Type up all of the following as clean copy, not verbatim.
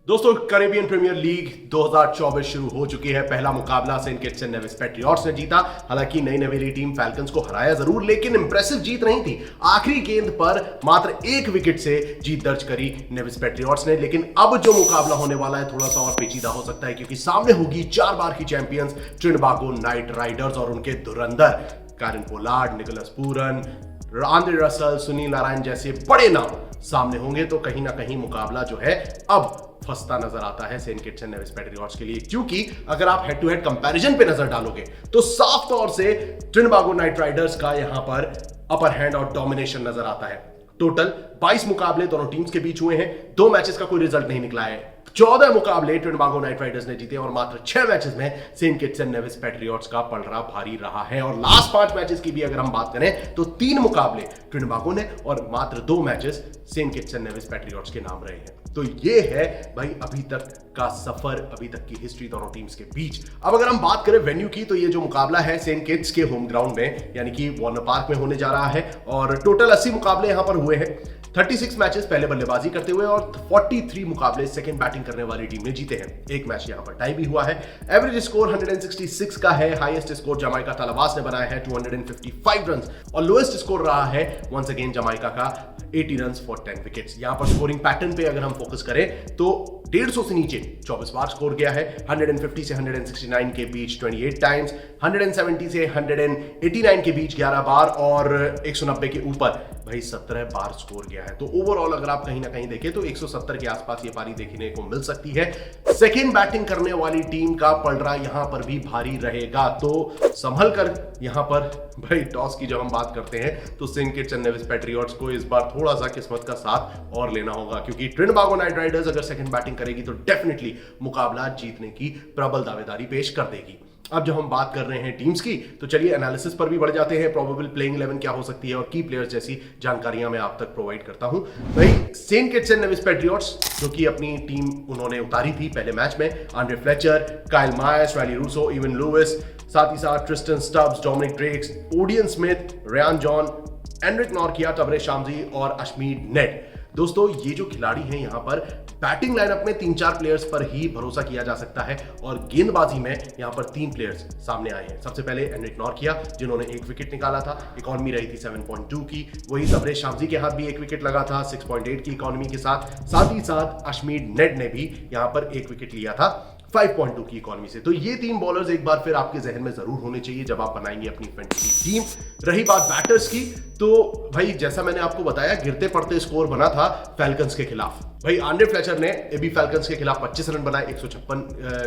दोस्तों, Caribbean premiere league 2024 शुरू हो चुकी है। पहला मुकाबला Saint Kitts and Nevis Patriots ने जीता। हालांकि नई नवेली टीम फैल्कन्स को हराया जरूर, लेकिन इंप्रेसिव जीत नहीं थी। आखिरी गेंद पर मात्र एक विकेट से जीत दर्ज करी नेविस पैट्रियट्स ने। लेकिन अब जो मुकाबला होने वाला है थोड़ा सा और पेचीदा हो सकता है, क्योंकि सामने होगी 4 बार की चैंपियंस ट्रिनिबागो नाइट राइडर्स और उनके धुरंधर Kieron Pollard, Nicholas Pooran, Andre Russell, Sunil Narine जैसे बड़े नाम सामने होंगे। तो कहीं ना कहीं मुकाबला जो है अब फंसता नजर आता है Saint Kitts and Nevis Patriots के लिए, क्योंकि अगर आप हेड टू हेड कंपैरिजन पे नजर डालोगे तो साफ तौर से ट्रिनिबागो नाइट राइडर्स का यहां पर अपर हैंड और डोमिनेशन नजर आता है। टोटल 22 मुकाबले दोनों टीम्स के बीच हुए हैं। 2 मैचेस का कोई रिजल्ट नहीं निकला है। 14 मुकाबले ट्रिनिबागो नाइट राइडर्स ने जीते और मात्र 6 मैचेस में Saint Kitts and Nevis Patriots का पलड़ा भारी रहा है। और लास्ट 5 मैचेस की भी अगर हम बात करें तो 3 मुकाबले ट्रिनिबागो ने और मात्र 2 matches Saint Kitts and Nevis Patriots के नाम रहे हैं। तो ये है भाई अभी तक का सफर, अभी तक की हिस्ट्री दोनों टीम्स के बीच। अब अगर हम बात करें वेन्यू की, तो ये जो मुकाबला है सेंट किट्स के होम ग्राउंड में यानी कि वार्नर पार्क में होने जा रहा है। और टोटल 80 मुकाबले यहां पर हुए हैं। 36 मैचेस पहले बल्लेबाजी करते हुए और 43 मुकाबले सेकंड बैटिंग करने वाली टीम ने जीते हैं। एक मैच यहां पर टाई भी हुआ है। एवरेज स्कोर 166 का है। हाईएस्ट स्कोर जमाइका तालाबास ने बनाया है 255 रन और लोएस्ट स्कोर रहा है वंस अगेन जमाइका का 80 रन फॉर 10 विकेट्स। यहां पर स्कोरिंग पैटर्न पे अगर हम फोकस करें तो 150 से नीचे 24 बार स्कोर गया है। 150 से 169 के बीच 28 टाइम्स, 170 से 189 के बीच 11 बार और 190 के ऊपर भाई 17 बार स्कोर गया है। तो ओवरऑल अगर आप कहीं ना कहीं देखें तो 170 के आसपास ये पारी देखने को मिल सकती है। सेकेंड बैटिंग करने वाली टीम का पलड़ा यहां पर भी भारी रहेगा, तो संभल कर यहां पर भाई टॉस की जब हम बात करते हैं तो Saint Kitts and Nevis Patriots को इस बार थोड़ा सा किस्मत का साथ और लेना होगा, क्योंकि ट्रिनिबागो नाइट राइडर्स अगर सेकंड बैटिंग करेगी तो डेफिनेटली मुकाबला जीतने की प्रबल दावेदारी पेश कर देगी। अब जब हम बात कर रहे हैं टीम्स की, तो चलिए एनालिसिस पर भी बढ़ जाते हैं। प्रोबेबल प्लेइंग 11 क्या हो सकती है और की प्लेयर्स जैसी जानकारियां मैं आप तक प्रोवाइड करता हूं। भाई Saint Kitts and Nevis Patriots जो कि अपनी टीम उन्होंने उतारी थी पहले मैच में, Andre Fletcher, Kyle Mayers, Rilee Rossouw, Evin Lewis, साथ ही साथ Tristan Stubbs, Dominic Drakes, Odean Smith, Ryan John, Anrich Nortje, Tabraiz Shamsi और अश्मीत नेट। दोस्तों, ये जो खिलाड़ी हैं यहां पर बैटिंग लाइनअप में 3-4 प्लेयर्स पर ही भरोसा किया जा सकता है और गेंदबाजी में यहां पर 3 प्लेयर्स सामने आए हैं। सबसे पहले एनरिक नॉर्किया जिन्होंने 1 विकेट निकाला था, इकॉनमी रही थी 7.2 की। वही टबरे शामजी के हाथ भी 1 विकेट लगा था 6.8 की इकॉनमी के साथ ही साथ अश्मीत नेट ने भी यहां पर 1 विकेट लिया था 5.2 की इकॉनमी से। तो ये 3 बॉलर्स एक बार फिर आपके जहन में जरूर होने चाहिए जब आप बनाएंगे अपनी फैंटेसी टीम। रही बात बैटर्स की, तो भाई जैसा मैंने आपको बताया गिरते पड़ते स्कोर बना था फैल्कन्स के खिलाफ। भाई आंद्रे फ्लेचर ने एबी फैल्कन्स के खिलाफ 25 रन बनाए 156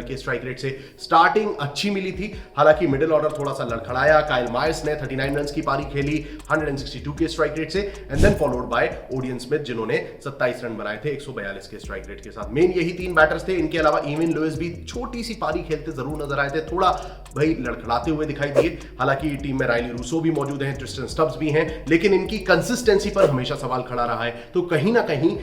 के स्ट्राइक रेट से। स्टार्टिंग अच्छी मिली थी, हालांकि मिडिल ऑर्डर थोड़ा सा लड़खड़ाया। काइल मायर्स ने 39 रन की पारी खेली 162 के स्ट्राइक रेट से, and then followed by Odean Smith जिन्होंने 27 रन बनाए थे 142 के स्ट्राइक रेट के साथ। मेन यही 3 बैटर्स थे। इनके अलावा इवन लुइस भी छोटी सी पारी खेलते जरूर नजर आए थे, थोड़ा भाई लड़खड़ाते हुए दिखाई दिए। हालांकि टीम में राइली रूसो भी मौजूद हैं, ट्रिस्टन स्टब्स भी हैं, लेकिन इनकी कंसिस्टेंसी पर हमेशा सवाल खड़ा रहा है। तो कहीं ना कहीं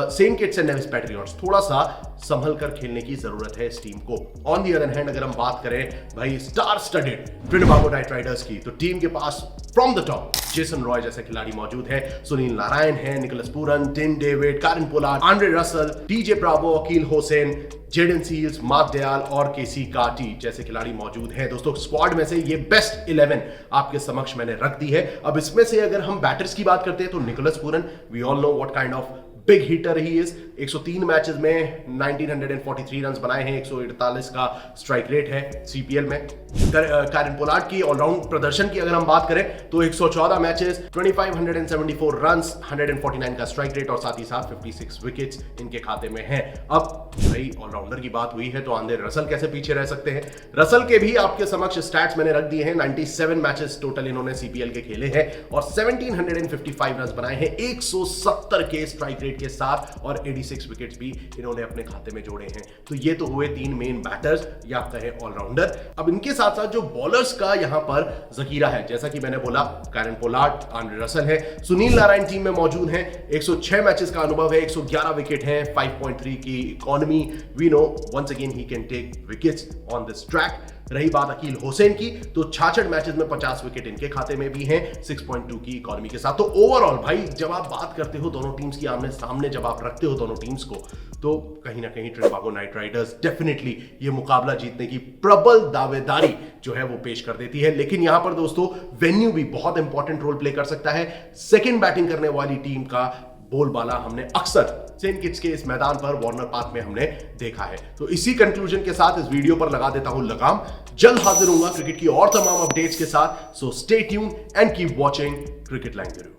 Saint Kitts and Nevis Patriots थोड़ा सा संभल कर खेलने की जरूरत है इस टीम को। ऑन दी अदर हैंड अगर हम बात करें भाई star studded Trinbago Knight Riders की, तो टीम के पास from the top Jason Roy जैसे खिलाड़ी मौजूद है, सुनील नारायण है, Nicholas Pooran, Tim David, Kieron Pollard, Andre Russell, DJ Bravo, Akeal Hosein, Jayden Seales, Mark Deyal और केसी कार्टी जैसे खिलाड़ी मौजूद हैं। दोस्तों, स्क्वाड में से ये बेस्ट 11 आपके समक्ष मैंने रख दी है। अब इसमें से अगर हम बैटर्स की बात करते हैं तो Nicholas Pooran, we all know what kind of big hitter he is. 103 matches में 1943 रन बनाए हैं, 148 का स्ट्राइक रेट है सीपीएल में। कायरन पोलार्ड की ऑलराउंड प्रदर्शन की अगर हम बात करें तो 114 मैचेस, 2574 रन्स, 149 का स्ट्राइक रेट और साथ ही साथ 56 विकेट्स इनके खाते में हैं। अब भाई ऑलराउंडर की बात हुई है तो आंद्रे रसल कैसे पीछे रह सकते हैं। रसल के भी आपके समक्ष स्टैट्स मैंने रख दिए हैं। 97 मैचेस टोटल इन्होंने सीपीएल के खेले हैं और 1755 रन बनाए हैं 170 के स्ट्राइक रेट के साथ और 86 विकेट्स भी इन्होंने अपने खाते में जोड़े हैं। तो ये तो हुए 3 मेन बैटर्स या कहे ऑलराउंडर। अब इनके साथ साथ जो बॉलर्स का यहां पर जखीरा है, जैसा कि मैंने बोला कायरन पोलार्ड, आंद्रे रसल है, सुनील नारायण टीम में मौजूद हैं। 106 मैचेस का अनुभव है, 111 विकेट हैं, 5.3 की economy. We know once again he can take wickets on this track. रही बात अकील हुसैन की, तो 66 मैचेस में 50 विकेट इनके खाते में भी हैं 6.2 की इकोनॉमी के साथ। तो ओवरऑल भाई जब आप बात करते हो दोनों टीम्स की आमने सामने, जब आप रखते हो दोनों टीम्स को, तो कहीं ना कहीं ट्रिनिडाद नाइट राइडर्स डेफिनेटली ये मुकाबला जीतने की प्रबल दावेदारी जो है वो पेश कर देती है। लेकिन यहां पर दोस्तों वेन्यू भी बहुत इंपॉर्टेंट रोल प्ले कर सकता है। सेकंड बैटिंग करने वाली टीम का बोलबाला हमने अक्सर सेंट किट्स के इस मैदान पर वार्नर पार्क में हमने देखा है। तो इसी कंक्लूजन के साथ इस वीडियो पर लगा देता हूं लगाम। जल्द हाजिर होऊंगा क्रिकेट की और तमाम अपडेट्स के साथ। So stay tuned and keep watching cricket line Guru.